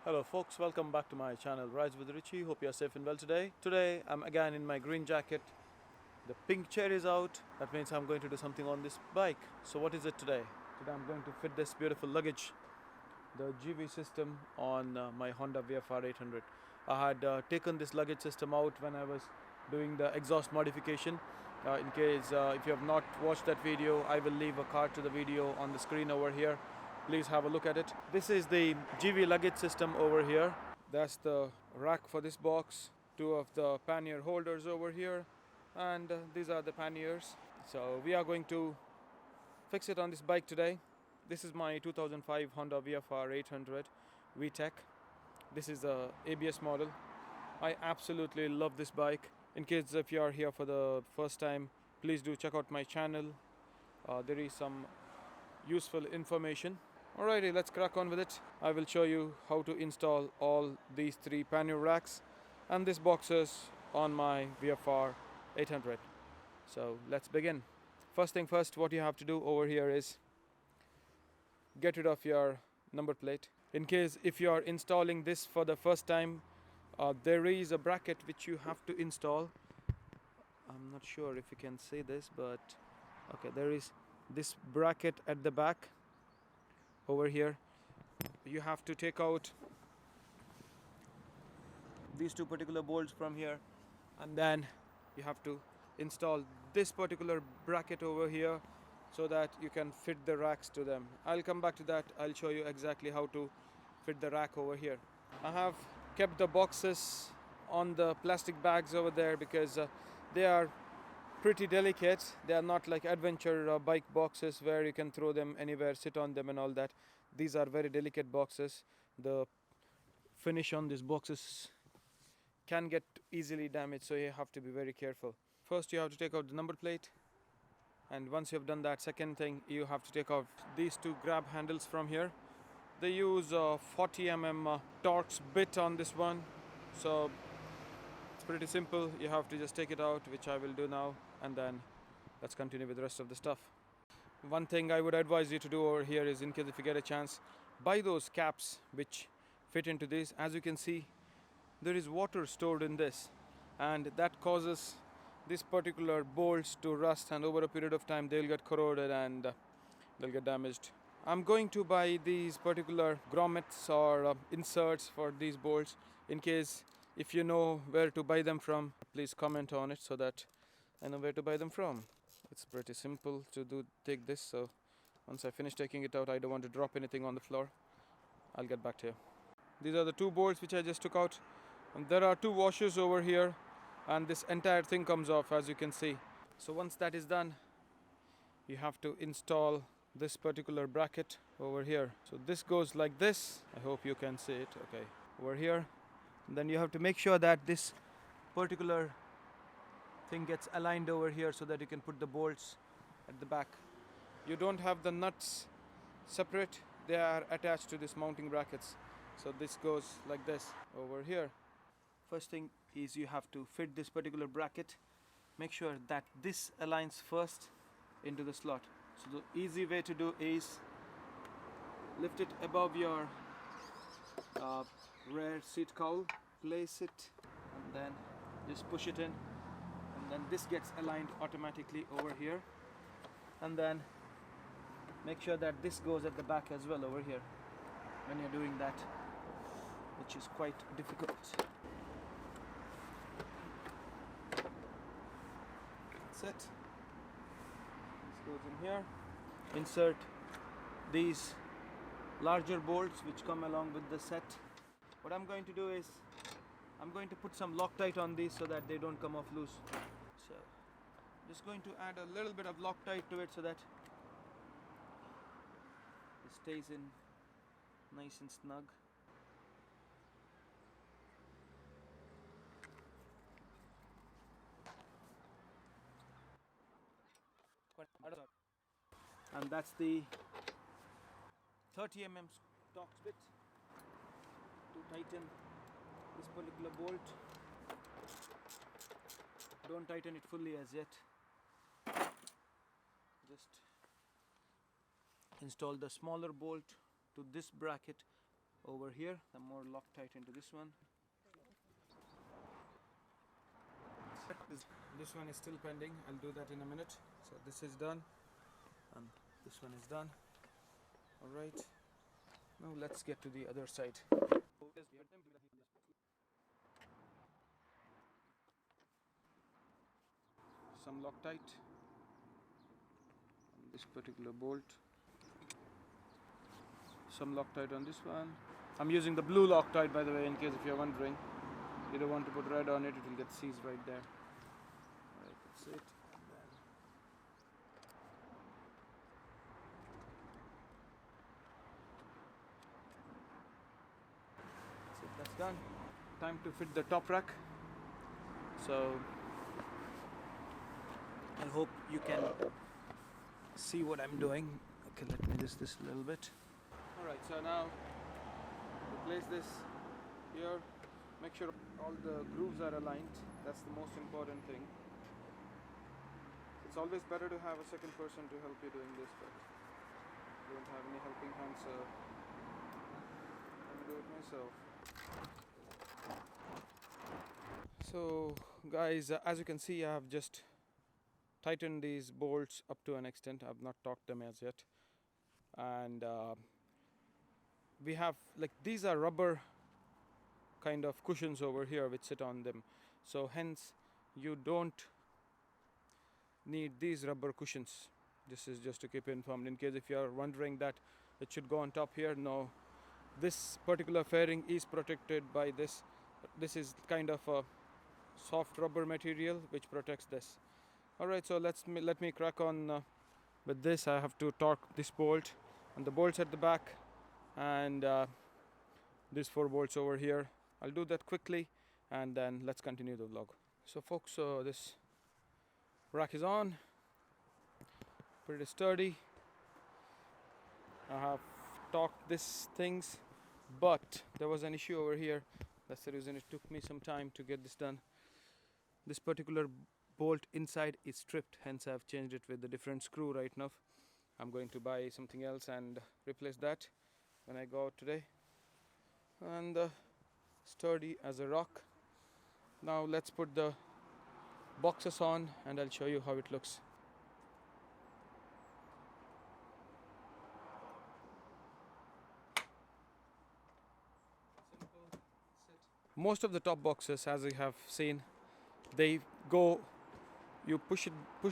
Hello folks, welcome back to my channel Rides with Richie. Hope you are safe and well today. Today I'm again in my green jacket. The pink chair is out. That means I'm going to do something on this bike. So what is it today? Today I'm going to fit this beautiful luggage, the GV system on my Honda VFR800. I had taken this luggage system out when I was doing the exhaust modification. In case if you have not watched that video, I will leave a card to the video on the screen over here. Please have a look at it. This is the GV luggage system over here. That's the rack for this box. Two of the pannier holders over here, and these are the panniers. So we are going to fix it on this bike today. This is my 2005 Honda VFR800 VTEC. This is the ABS model. I absolutely love this bike. In case if you are here for the first time, please do check out my channel. There is some useful information. Alrighty, let's crack on with it. I will show you how to install all these three pannier racks and these boxes on my VFR800. So let's begin. First thing first, what you have to do over here is get rid of your number plate. In case if you are installing this for the first time, there is a bracket which you have to install. I'm not sure if you can see this, but okay, there is this bracket at the back over here. You have to take out these two particular bolts from here, and then you have to install this particular bracket over here so that you can fit the racks to them. I'll come back to that. I'll show you exactly how to fit the rack over here. I have kept the boxes on the plastic bags over there because they are pretty delicate. They are not like adventure bike boxes where you can throw them anywhere, sit on them and all that. These are very delicate boxes. The finish on these boxes can get easily damaged, so you have to be very careful. First you have to take out the number plate, and once you have done that, second thing, you have to take out these two grab handles from here. They use 40 mm Torx bit on this one, so it's pretty simple. You have to just take it out, which I will do now, and then let's continue with the rest of the stuff. One thing I would advise you to do over here is, in case if you get a chance, buy those caps which fit into this. As you can see, there is water stored in this, and that causes this particular bolts to rust, and over a period of time they'll get corroded and they'll get damaged. I'm going to buy these particular grommets or inserts for these bolts. In case if you know where to buy them from, please comment on it so that I know where to buy them from. It's pretty simple to take this, so once I finish taking it out, I don't want to drop anything on the floor. I'll get back to you. These are the two bolts which I just took out, and there are two washers over here, and this entire thing comes off, as you can see. So once that is done, you have to install this particular bracket over here. So this goes like this. I hope you can see it. Okay, over here. And then you have to make sure that this particular thing gets aligned over here so that you can put the bolts at the back. You don't have the nuts separate, they are attached to this mounting brackets. So this goes like this over here. First thing is you have to fit this particular bracket. Make sure that this aligns first into the slot. So the easy way to do is lift it above your rear seat cowl, place it, and then just push it in, and then this gets aligned automatically over here. And then make sure that this goes at the back as well over here when you're doing that, which is quite difficult. That's it. This goes in here. Insert these larger bolts which come along with the set. What I'm going to do is I'm going to put some Loctite on these so that they don't come off loose. So just going to add a little bit of Loctite to it so that it stays in nice and snug. And that's the 30 mm Torx bit to tighten this particular bolt. Don't tighten it fully as yet. Just install the smaller bolt to this bracket over here, the more Loctite into this one. This one is still pending. I'll do that in a minute. So this is done and this one is done. Alright, now let's get to the other side. Some Loctite on this particular bolt. Some Loctite on this one. I'm using the blue Loctite, by the way, in case if you're wondering. You don't want to put red on it, it will get seized right there. Alright, that's it. That's done. Time to fit the top rack. So I hope you can see what I'm doing. Okay, let me this a little bit. Alright, so now place this here. Make sure all the grooves are aligned. That's the most important thing. It's always better to have a second person to help you doing this, but I don't have any helping hands, so I'm gonna do it myself. So guys, as you can see, I have just tightened these bolts up to an extent. I've not torqued them as yet, and we have, like, these are rubber kind of cushions over here which sit on them, so hence you don't need these rubber cushions. This is just to keep you informed, in case if you are wondering that it should go on top here. No, this particular fairing is protected by this. This is kind of a soft rubber material which protects this. Alright, so let me crack on with this. I have to torque this bolt and the bolts at the back, and these 4 bolts over here. I'll do that quickly and then let's continue the vlog. So folks, this rack is on, pretty sturdy. I have torqued these things, but there was an issue over here. That's the reason it took me some time to get this done. This particular bolt inside is stripped, hence I've changed it with a different screw right now. I'm going to buy something else and replace that when I go out today. And sturdy as a rock. Now let's put the boxes on and I'll show you how it looks. Most of the top boxes, as you have seen, they go, you push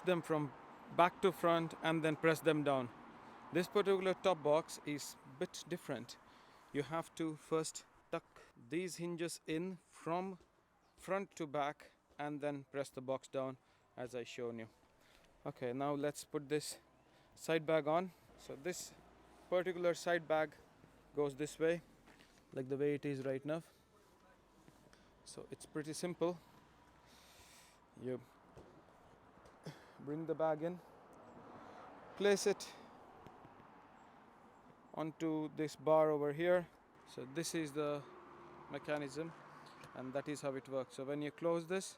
them from back to front and then press them down. This particular top box is a bit different. You have to first tuck these hinges in from front to back and then press the box down as I shown you. Okay, now let's put this side bag on. So this particular side bag goes this way, like the way it is right now. So it's pretty simple. You bring the bag in, place it onto this bar over here. So this is the mechanism and that is how it works. So when you close this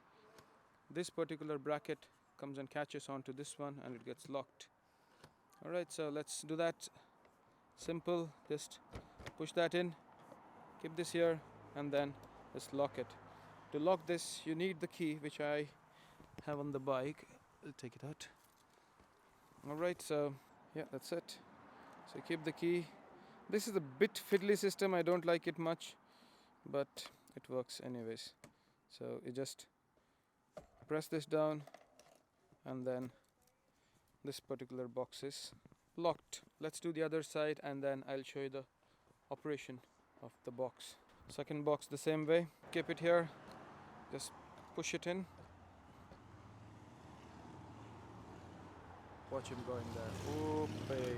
particular bracket comes and catches onto this one and it gets locked. Alright, so let's do that. Simple, just push that in, keep this here and then just lock it. To lock this you need the key, which I have on the bike. I'll take it out. Alright, so yeah, that's it. So keep the key. This is a bit fiddly system, I don't like it much, but it works anyways. So you just press this down and then this particular box is locked. Let's do the other side and then I'll show you the operation of the box. Second box the same way. Keep it here, just push it in. Watch him going there. Oopay.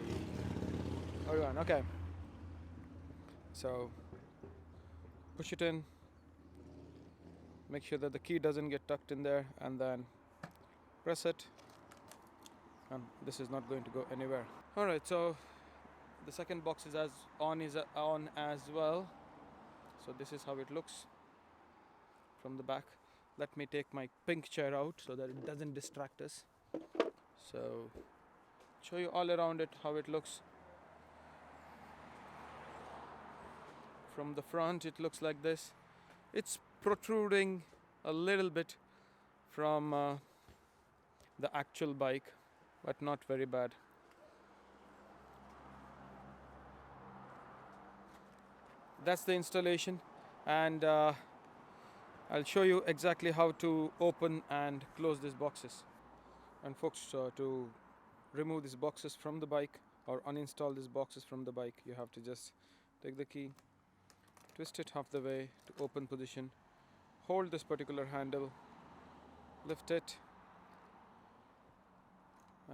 Okay. So push it in. Make sure that the key doesn't get tucked in there and then press it. And this is not going to go anywhere. Alright, so the second box is on as well. So this is how it looks from the back. Let me take my pink chair out so that it doesn't distract us. So show you all around it how it looks. From the front it looks like this. It's protruding a little bit from the actual bike, but not very bad. That's the installation, and I'll show you exactly how to open and close these boxes. And folks, to remove these boxes from the bike or uninstall these boxes from the bike, you have to just take the key, twist it half the way to open position, hold this particular handle, lift it,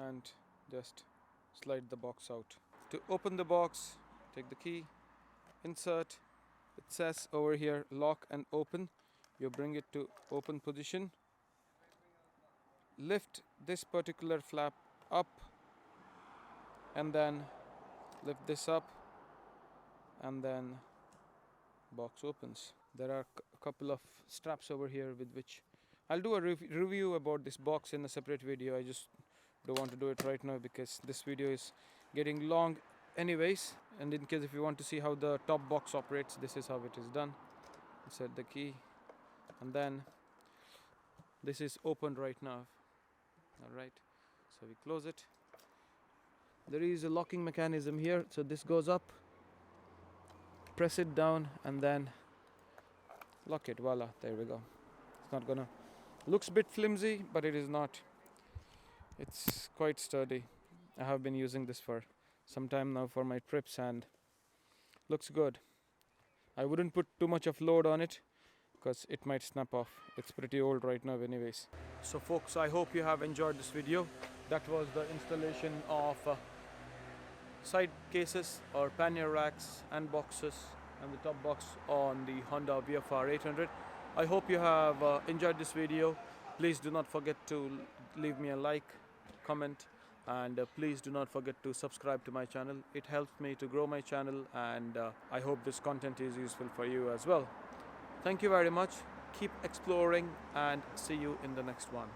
and just slide the box out. To open the box, take the key, insert. It says over here lock and open. You bring it to open position, lift this particular flap up, and then lift this up, and then box opens. There are a couple of straps over here with which I'll do a review about this box in a separate video. I just don't want to do it right now because this video is getting long anyways. And in case if you want to see how the top box operates, this is how it is done. Insert the key, and then this is open right now. Alright, so we close it. There is a locking mechanism here, so this goes up, press it down, and then lock it. Voila, there we go. It's not gonna, looks a bit flimsy, but it is not. It's quite sturdy. I have been using this for some time now for my trips, and looks good. I wouldn't put too much of load on it because it might snap off. It's pretty old right now anyways. So folks, I hope you have enjoyed this video. That was the installation of side cases or pannier racks and boxes and the top box on the Honda VFR800. I hope you have enjoyed this video. Please do not forget to leave me a like, comment, and please do not forget to subscribe to my channel. It helps me to grow my channel, and I hope this content is useful for you as well. Thank you very much. Keep exploring, and see you in the next one.